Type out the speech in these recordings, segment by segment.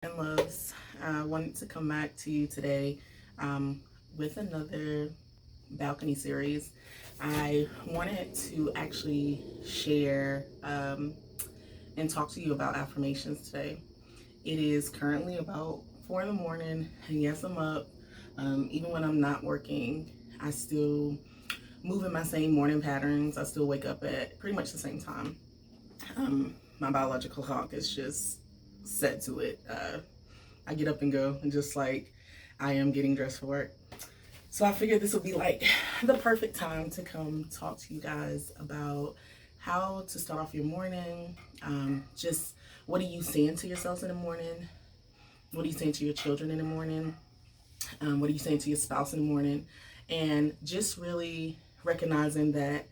And loves. I wanted to come back to you today with another balcony series. I wanted to actually share and talk to you about affirmations today. It is currently about 4 in the morning, and yes, I'm up. Even when I'm not working, I still move in my same morning patterns. I still wake up at pretty much the same time. My biological clock is just set to it. I get up and go, and just like I am getting dressed for work. So I figured this would be like the perfect time to come talk to you guys about how to start off your morning. Just what are you saying to yourselves in the morning? What are you saying to your children in the morning? What are you saying to your spouse in the morning? And just really recognizing that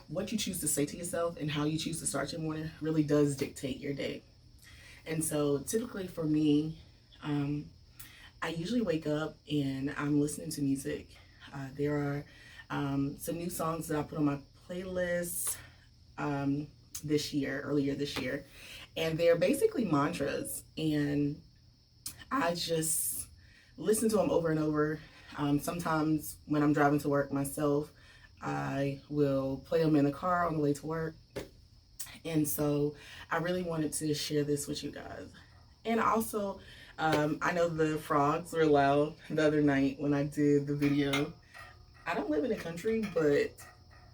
what you choose to say to yourself and how you choose to start your morning really does dictate your day. And so typically for me, I usually wake up and I'm listening to music. There are some new songs that I put on my playlist earlier this year, and they're basically mantras. And I just listen to them over and over. Sometimes when I'm driving to work myself, I will play them in the car on the way to work. And so I really wanted to share this with you guys. And also, I know the frogs were loud the other night when I did the video. I don't live in the country, but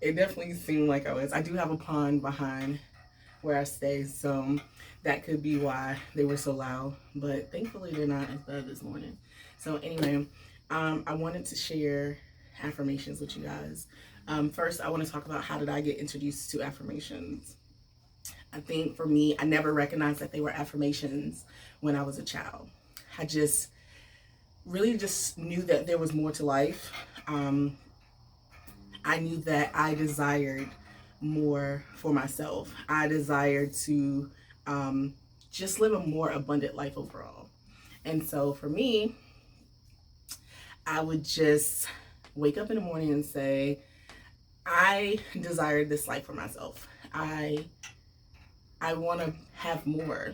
it definitely seemed like I was. I do have a pond behind where I stay, so that could be why they were so loud. But thankfully, they're not as bad this morning. So anyway, I wanted to share affirmations with you guys. First, I want to talk about how did I get introduced to affirmations. I think for me, I never recognized that they were affirmations when I was a child. I just really just knew that there was more to life. I knew that I desired more for myself. I desired to just live a more abundant life overall. And so for me, I would just wake up in the morning and say, I desired this life for myself. I want to have more.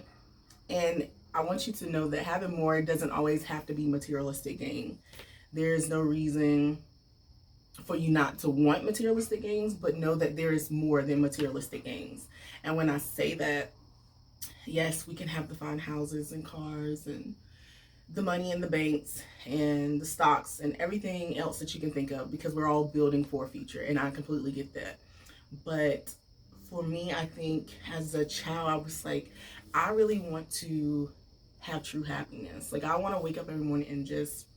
And I want you to know that having more doesn't always have to be materialistic gain. There's no reason for you not to want materialistic gains, but know that there is more than materialistic gains. And when I say that, yes, we can have the fine houses and cars and the money in the banks and the stocks and everything else that you can think of, because we're all building for a future, and I completely get that. But for me, I think as a child, I was like, I really want to have true happiness. Like, I want to wake up every morning and just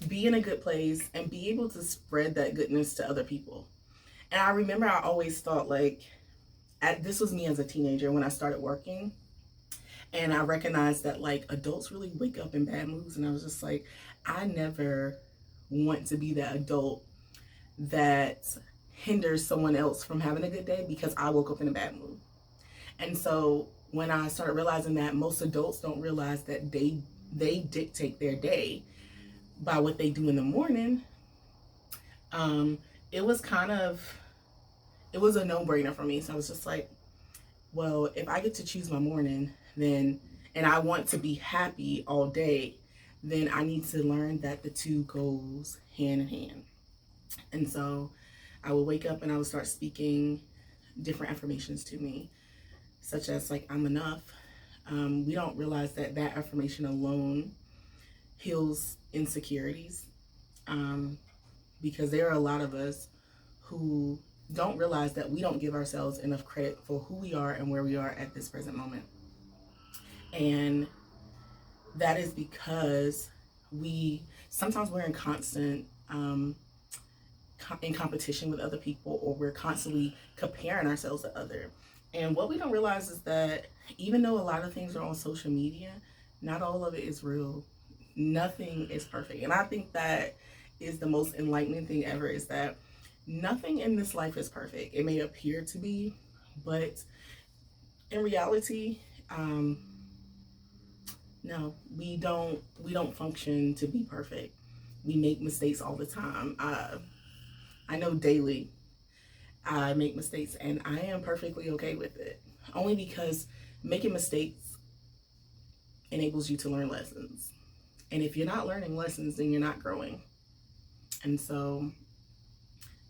be in a good place and be able to spread that goodness to other people. And I remember I always thought like, this was me as a teenager when I started working. And I recognized that like adults really wake up in bad moods. And I was just like, I never want to be that adult that hinders someone else from having a good day because I woke up in a bad mood. And so when I started realizing that most adults don't realize that they dictate their day by what they do in the morning, it was a no-brainer for me. So I was just like, well, if I get to choose my morning, then, and I want to be happy all day, then I need to learn that the two goes hand in hand. And so I would wake up and I would start speaking different affirmations to me, such as like, I'm enough. We don't realize that that affirmation alone heals insecurities, because there are a lot of us who don't realize that we don't give ourselves enough credit for who we are and where we are at this present moment. And that is because sometimes we're in constant in competition with other people, or we're constantly comparing ourselves to others. And what we don't realize is that even though a lot of things are on social media, not all of it is real. Nothing is perfect. And I think that is the most enlightening thing ever, is that nothing in this life is perfect. It may appear to be, but in reality, no, we don't function to be perfect. We make mistakes all the time. I know daily I make mistakes, and I am perfectly okay with it. Only because making mistakes enables you to learn lessons. And if you're not learning lessons, then you're not growing. And so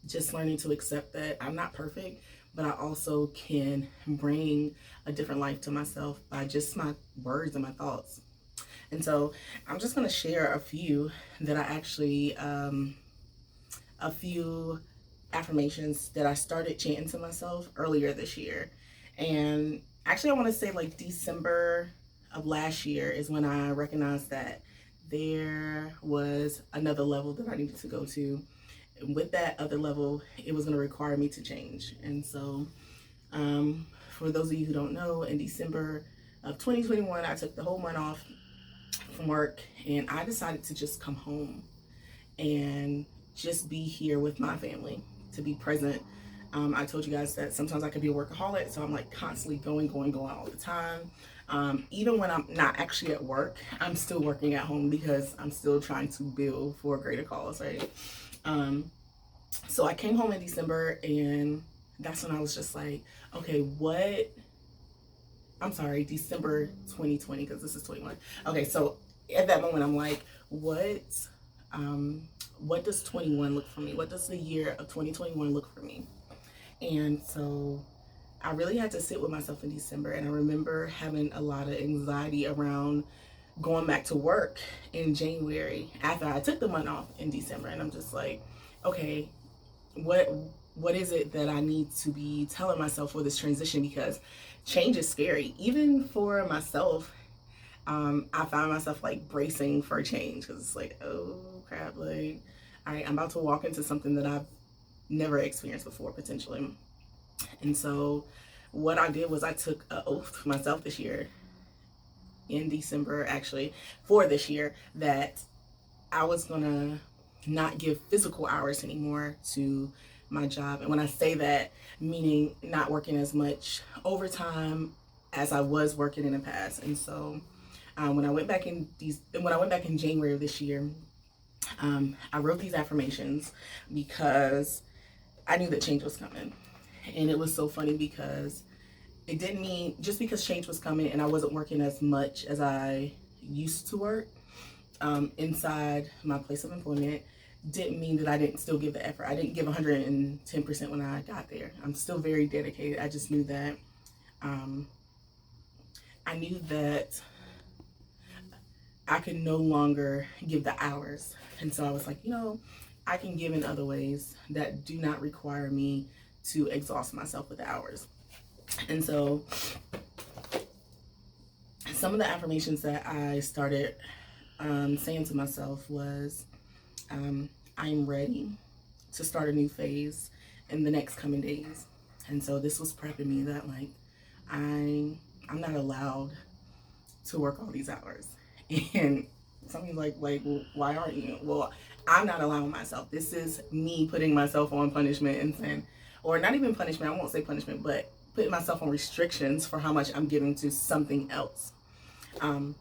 just learning to accept that I'm not perfect, but I also can bring a different life to myself by just my words and my thoughts. And so I'm just going to share a few that I actually, a few affirmations that I started chanting to myself earlier this year. And actually, I want to say like December of last year is when I recognized that there was another level that I needed to go to. And with that other level, it was going to require me to change. And so, for those of you who don't know, in December of 2021, I took the whole month off from work and I decided to just come home and just be here with my family, to be present. I told you guys that sometimes I could be a workaholic, so I'm like constantly going all the time. Even when I'm not actually at work, I'm still working at home because I'm still trying to build for a greater cause, right? So I came home in December, and that's when I was just like, okay, December 2020, because this is 21. Okay, so at that moment, I'm like, what does 21 look for me? What does the year of 2021 look for me? And so I really had to sit with myself in December, and I remember having a lot of anxiety around going back to work in January after I took the month off in December. And I'm just like, okay, what is it that I need to be telling myself for this transition? Because change is scary, even for myself. I found myself like bracing for change because it's like, oh crap, like, all right, I'm about to walk into something that I've never experienced before, potentially. And so what I did was I took an oath for myself this year, in December actually, for this year, that I was gonna not give physical hours anymore to my job. And when I say that, meaning not working as much overtime as I was working in the past. And so when I went back in January of this year, I wrote these affirmations because I knew that change was coming. And it was so funny because it didn't mean, just because change was coming and I wasn't working as much as I used to work inside my place of employment, didn't mean that I didn't still give the effort. I didn't give 110% when I got there. I'm still very dedicated. I just knew that I could no longer give the hours. And so I was like, I can give in other ways that do not require me to exhaust myself with the hours. And so some of the affirmations that I started saying to myself was, I'm ready to start a new phase in the next coming days. And so this was prepping me that like, I'm not allowed to work all these hours. And something's like, well, why aren't you? Well, I'm not allowing myself. This is me putting myself on punishment and saying, or not even punishment, I won't say punishment, but putting myself on restrictions for how much I'm giving to something else. I'm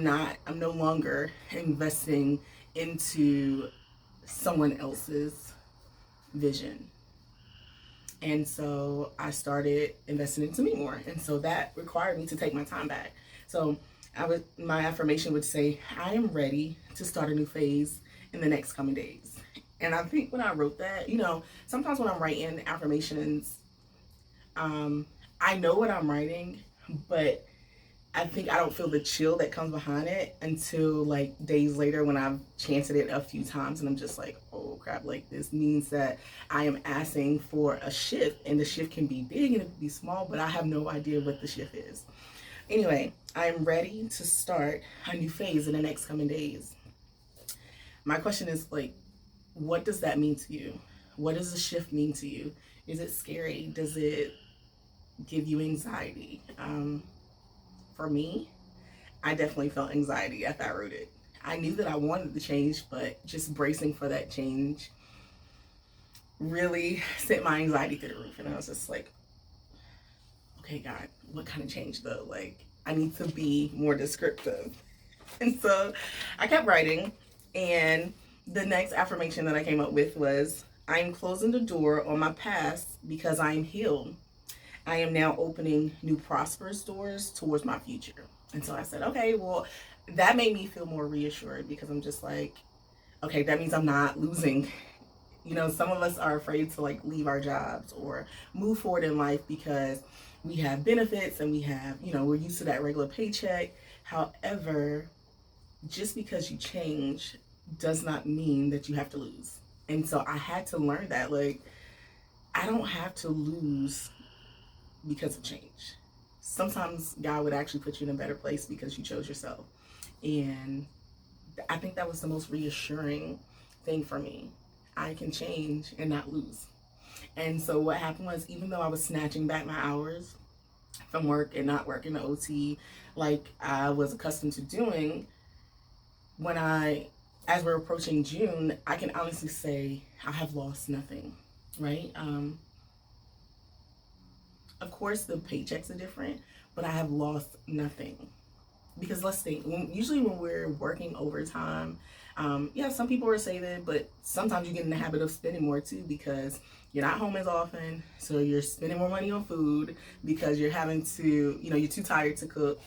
no longer investing into someone else's vision. And so I started investing into me more. And so that required me to take my time back. So my affirmation would say, I am ready to start a new phase in the next coming days. And I think when I wrote that, sometimes when I'm writing affirmations, I know what I'm writing, but I think I don't feel the chill that comes behind it until like days later when I've chanted it a few times and I'm just like, oh crap, like this means that I am asking for a shift, and the shift can be big and it can be small, but I have no idea what the shift is. Anyway, I am ready to start a new phase in the next coming days. My question is like, what does that mean to you? What does the shift mean to you? Is it scary? Does it give you anxiety? For me, I definitely felt anxiety after I wrote it. I knew that I wanted the change, but just bracing for that change really sent my anxiety through the roof. And I was just like, okay, God, what kind of change though? Like, I need to be more descriptive. And so I kept writing, and the next affirmation that I came up with was, I am closing the door on my past because I am healed. I am now opening new prosperous doors towards my future. And so I said, okay, well, that made me feel more reassured because I'm just like, okay, that means I'm not losing. You know, some of us are afraid to like leave our jobs or move forward in life because we have benefits and we have, you know, we're used to that regular paycheck. However, just because you change does not mean that you have to lose. And so I had to learn that, like, I don't have to lose because of change. Sometimes God would actually put you in a better place because you chose yourself. And I think that was the most reassuring thing for me. I can change and not lose. And so what happened was, even though I was snatching back my hours from work and not working the OT like I was accustomed to doing, as we're approaching June, I can honestly say I have lost nothing, right? Of course, the paychecks are different, but I have lost nothing. Because let's think, usually when we're working overtime, yeah, some people are saving, but sometimes you get in the habit of spending more too because you're not home as often. So you're spending more money on food because you're having to, you know, you're too tired to cook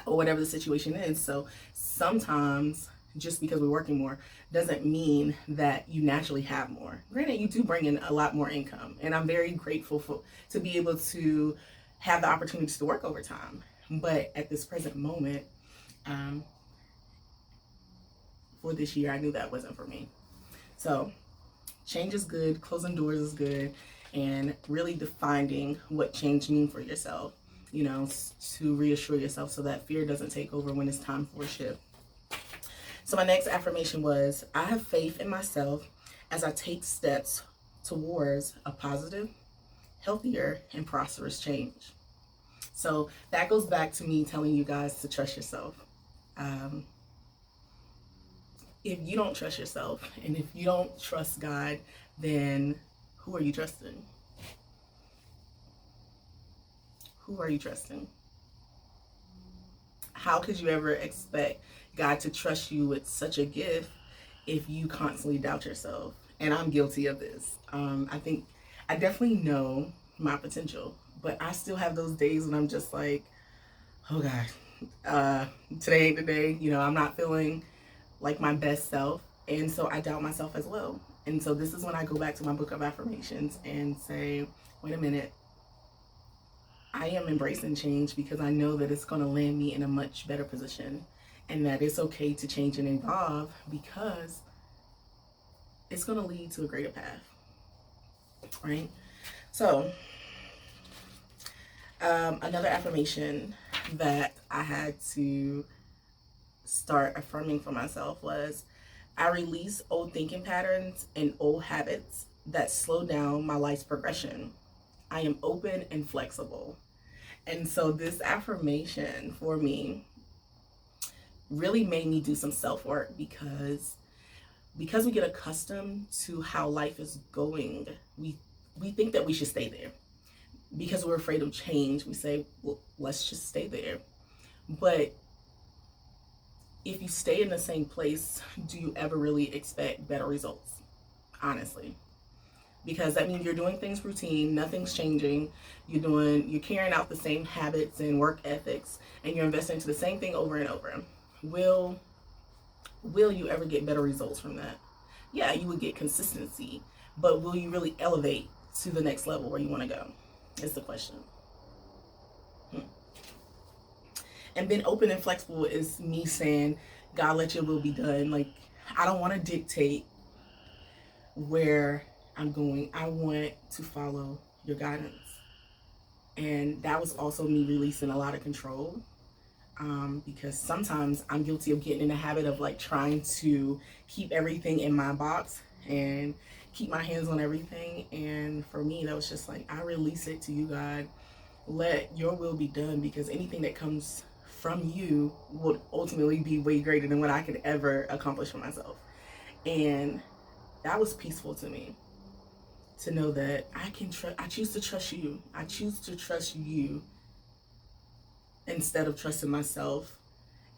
or whatever the situation is. So sometimes just because we're working more doesn't mean that you naturally have more. Granted, you do bring in a lot more income, and I'm very grateful to be able to have the opportunities to work overtime. But at this present moment, for this year, I knew that wasn't for me. So change is good, closing doors is good, and really defining what change means for yourself, you know, to reassure yourself so that fear doesn't take over when it's time for a shift. So my next affirmation was, I have faith in myself as I take steps towards a positive, healthier, and prosperous change. So that goes back to me telling you guys to trust yourself. If you don't trust yourself and if you don't trust God, then who are you trusting? Who are you trusting? How could you ever expect God to trust you with such a gift if you constantly doubt yourself? And I'm guilty of this. I definitely know my potential, but I still have those days when I'm just like, oh God, today ain't the day. You know, I'm not feeling like my best self. And so I doubt myself as well. And so this is when I go back to my book of affirmations and say, wait a minute, I am embracing change because I know that it's going to land me in a much better position and that it's okay to change and evolve because it's going to lead to a greater path, right? So another affirmation that I had to start affirming for myself was, I release old thinking patterns and old habits that slow down my life's progression. I am open and flexible. And so this affirmation for me really made me do some self-work because we get accustomed to how life is going. We think that we should stay there. Because we're afraid of change, we say, well, let's just stay there. But if you stay in the same place, do you ever really expect better results? Honestly. Because that means you're doing things routine, nothing's changing. You're carrying out the same habits and work ethics, and you're investing into the same thing over and over. Will you ever get better results from that? Yeah, you would get consistency, but will you really elevate to the next level where you want to go? Is the question. And being open and flexible is me saying, God, let your will be done. Like, I don't want to dictate where I'm going. I want to follow your guidance. And that was also me releasing a lot of control. Because sometimes I'm guilty of getting in the habit of like trying to keep everything in my box and keep my hands on everything. And for me, that was just like, I release it to you, God. Let your will be done, because anything that comes from you would ultimately be way greater than what I could ever accomplish for myself. And that was peaceful to me, to know that I choose to trust you. I choose to trust you instead of trusting myself.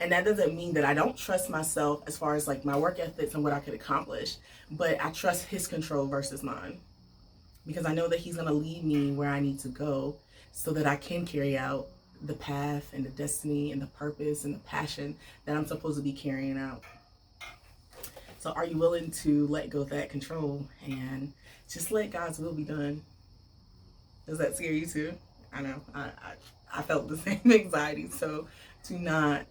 And that doesn't mean that I don't trust myself as far as like my work ethics and what I could accomplish, but I trust his control versus mine, because I know that he's going to lead me where I need to go so that I can carry out the path and the destiny and the purpose and the passion that I'm supposed to be carrying out. So are you willing to let go of that control and just let God's will be done? Does that scare you too? I know I felt the same anxiety. So do not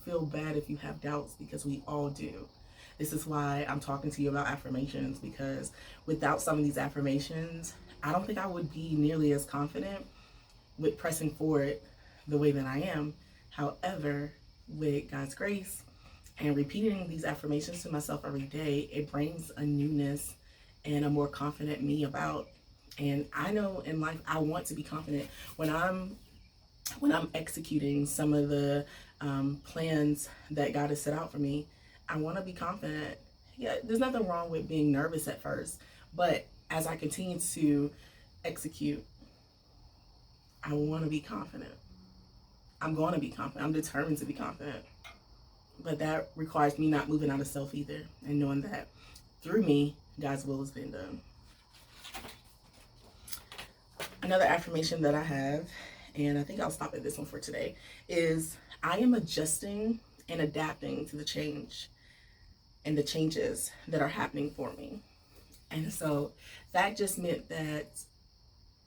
feel bad if you have doubts, because we all do. This is why I'm talking to you about affirmations, because without some of these affirmations, I don't think I would be nearly as confident with pressing forward the way that I am. However, with God's grace and repeating these affirmations to myself every day, it brings a newness and a more confident me about. And I know in life I want to be confident when I'm executing some of the plans that God has set out for me. I want to be confident. Yeah, there's nothing wrong with being nervous at first, but as I continue to execute, I want to be confident. I'm going to be confident. I'm determined to be confident. But that requires me not moving out of self either, and knowing that through me, God's will is being done. Another affirmation that I have, and I think I'll stop at this one for today, is I am adjusting and adapting to the change and the changes that are happening for me. And so that just meant that,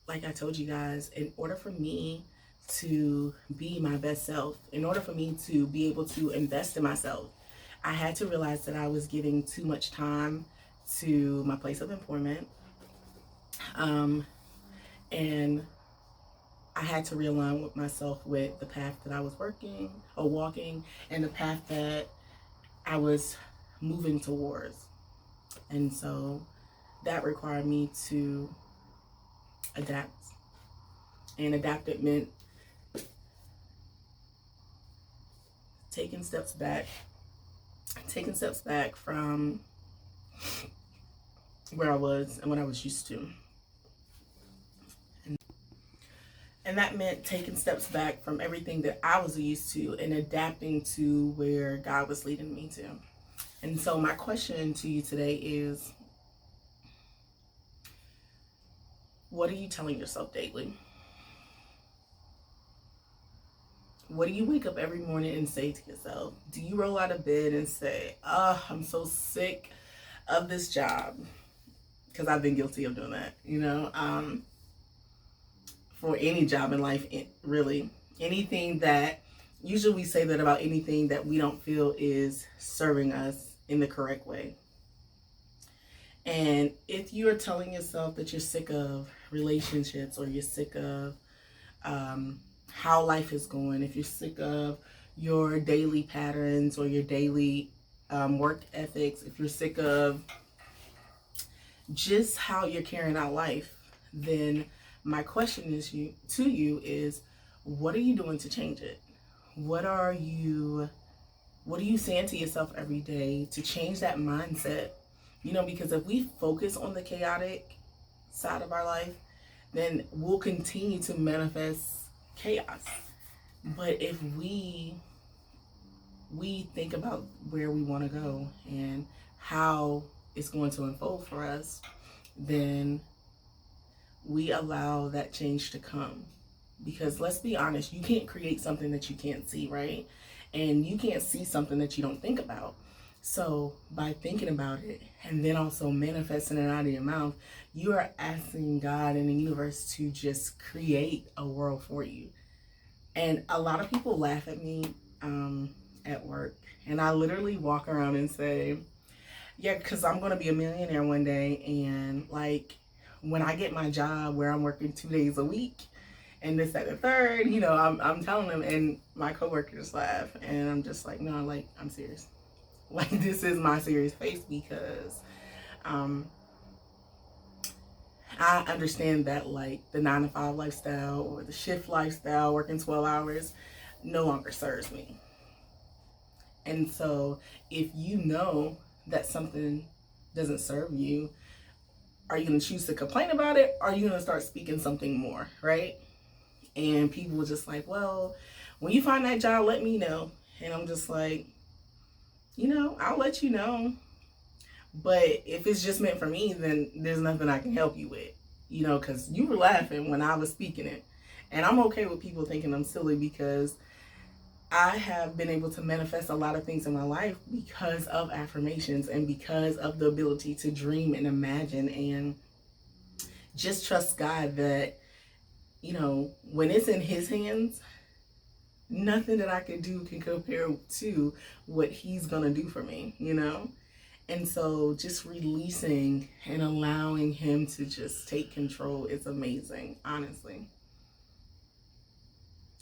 like I told you guys, in order for me to be my best self, in order for me to be able to invest in myself, I had to realize that I was giving too much time to my place of employment. And I had to realign with myself with the path that I was walking, and the path that I was moving towards. And so that required me to adapt. And adapt, it meant taking steps back from where I was and what I was used to. And that meant taking steps back from everything that I was used to and adapting to where God was leading me to. And so my question to you today is, what are you telling yourself daily? What do you wake up every morning and say to yourself? Do you roll out of bed and say, oh, I'm so sick of this job? Because I've been guilty of doing that, for any job in life, really. Anything that, usually we say that about anything that we don't feel is serving us in the correct way. And if you're telling yourself that you're sick of relationships, or you're sick of how life is going, if you're sick of your daily patterns or your daily work ethics, if you're sick of just how you're carrying out life, then my question to you is, what are you doing to change it? What are you saying to yourself every day to change that mindset? Because if we focus on the chaotic side of our life, then we'll continue to manifest chaos. But if we think about where we want to go and how it's going to unfold for us, then we allow that change to come. Because let's be honest, you can't create something that you can't see, right? And you can't see something that you don't think about. So by thinking about it and then also manifesting it out of your mouth, you are asking God and the universe to just create a world for you. And a lot of people laugh at me at work, and I literally walk around and say, yeah, because I'm going to be a millionaire one day, and like when I get my job where I'm working 2 days a week and this, that, and the third, I'm telling them, and my coworkers laugh, and I'm just like, no, like, I'm serious. Like, this is my serious face, because I understand that, like, the 9-to-5 lifestyle or the shift lifestyle, working 12 hours, no longer serves me. And so if you know that something doesn't serve you, are you going to choose to complain about it, or are you going to start speaking something more, right? And people were just like, well, when you find that job, let me know. And I'm just like, I'll let you know. But if it's just meant for me, then there's nothing I can help you with, because you were laughing when I was speaking it. And I'm okay with people thinking I'm silly because I have been able to manifest a lot of things in my life because of affirmations and because of the ability to dream and imagine and just trust God that, you know, when it's in His hands, nothing that I can do can compare to what He's gonna do for me, you know? And so just releasing and allowing Him to just take control is amazing, honestly.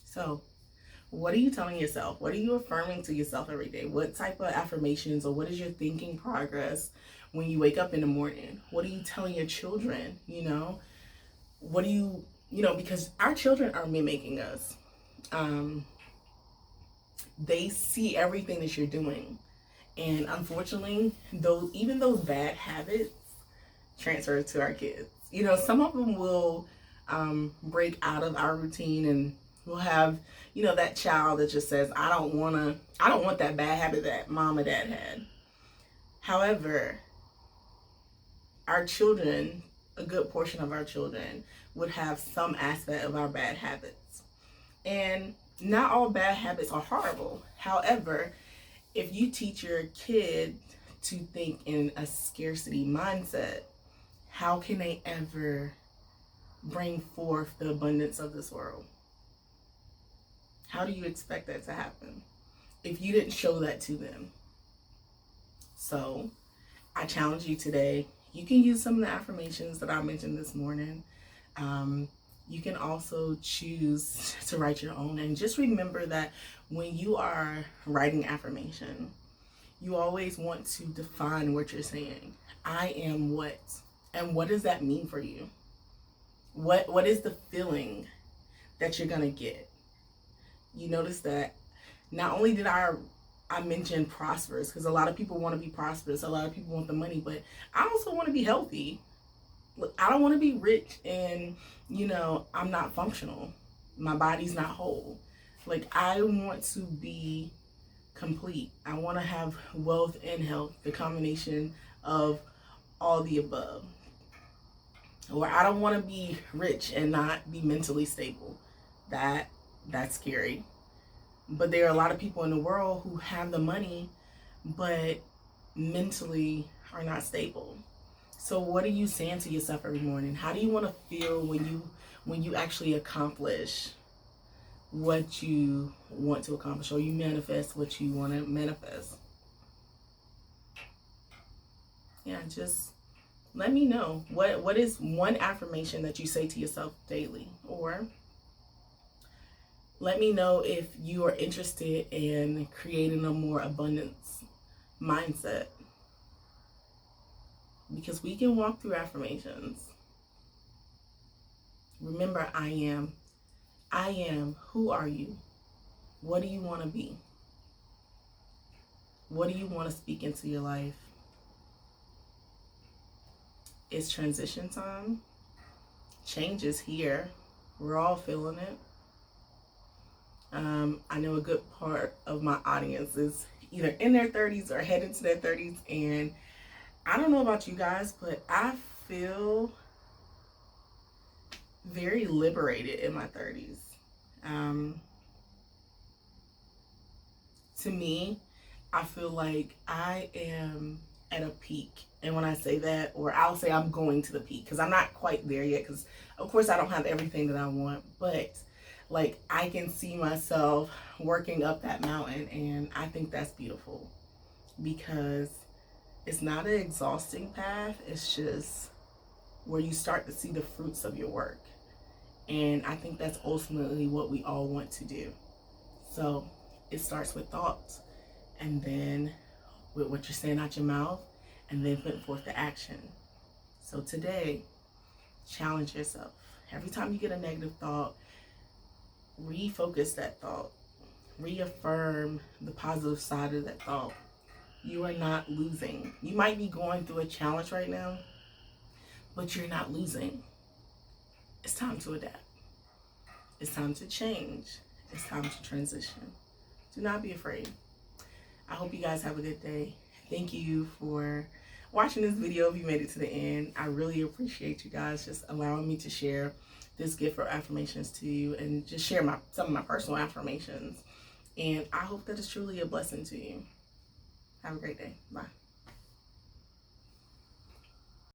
So, what are you telling yourself? What are you affirming to yourself every day? What type of affirmations, or what is your thinking progress when you wake up in the morning? What are you telling your children? You know, what do you know, because our children are mimicking us. They see everything that you're doing. And unfortunately, even those bad habits transfer to our kids. You know, some of them will break out of our routine, and we'll have, you know, that child that just says, I don't want that bad habit that mom or dad had. However, our children, a good portion of our children, would have some aspect of our bad habits. And not all bad habits are horrible. However, if you teach your kid to think in a scarcity mindset, how can they ever bring forth the abundance of this world? How do you expect that to happen if you didn't show that to them? So I challenge you today. You can use some of the affirmations that I mentioned this morning. You can also choose to write your own. And just remember that when you are writing affirmation, you always want to define what you're saying. I am what? And what does that mean for you? What is the feeling that you're gonna get? You notice that not only did I mention prosperous, because a lot of people want to be prosperous, a lot of people want the money, but I also want to be healthy. Look, I don't want to be rich and, you know, I'm not functional. My body's not whole. Like, I want to be complete. I want to have wealth and health, the combination of all the above. Or I don't want to be rich and not be mentally stable. That's scary. But there are a lot of people in the world who have the money but mentally are not stable. So what are you saying to yourself every morning? How do you want to feel when you actually accomplish what you want to accomplish, or you manifest what you want to manifest? Yeah, just let me know. What is one affirmation that you say to yourself daily? Or let me know if you are interested in creating a more abundance mindset. Because we can walk through affirmations. Remember, I am. I am. Who are you? What do you want to be? What do you want to speak into your life? It's transition time. Change is here. We're all feeling it. I know a good part of my audience is either in their 30s or heading to their 30s, and I don't know about you guys, but I feel very liberated in my 30s. To me, I feel like I am at a peak. And when I say that, or I'll say I'm going to the peak, because I'm not quite there yet, because of course I don't have everything that I want, but like I can see myself working up that mountain, and I think that's beautiful because it's not an exhausting path. It's just where you start to see the fruits of your work. And I think that's ultimately what we all want to do. So it starts with thoughts, and then with what you're saying out your mouth, and then putting forth the action. So today, challenge yourself. Every time you get a negative thought, refocus that thought. Reaffirm the positive side of that thought. You are not losing. You might be going through a challenge right now, but you're not losing. It's time to adapt. It's time to change. It's time to transition. Do not be afraid. I hope you guys have a good day. Thank you for watching this video if you made it to the end. I really appreciate you guys just allowing me to share this gift for affirmations to you and just share some of my personal affirmations. And I hope that it's truly a blessing to you. Have a great day. Bye.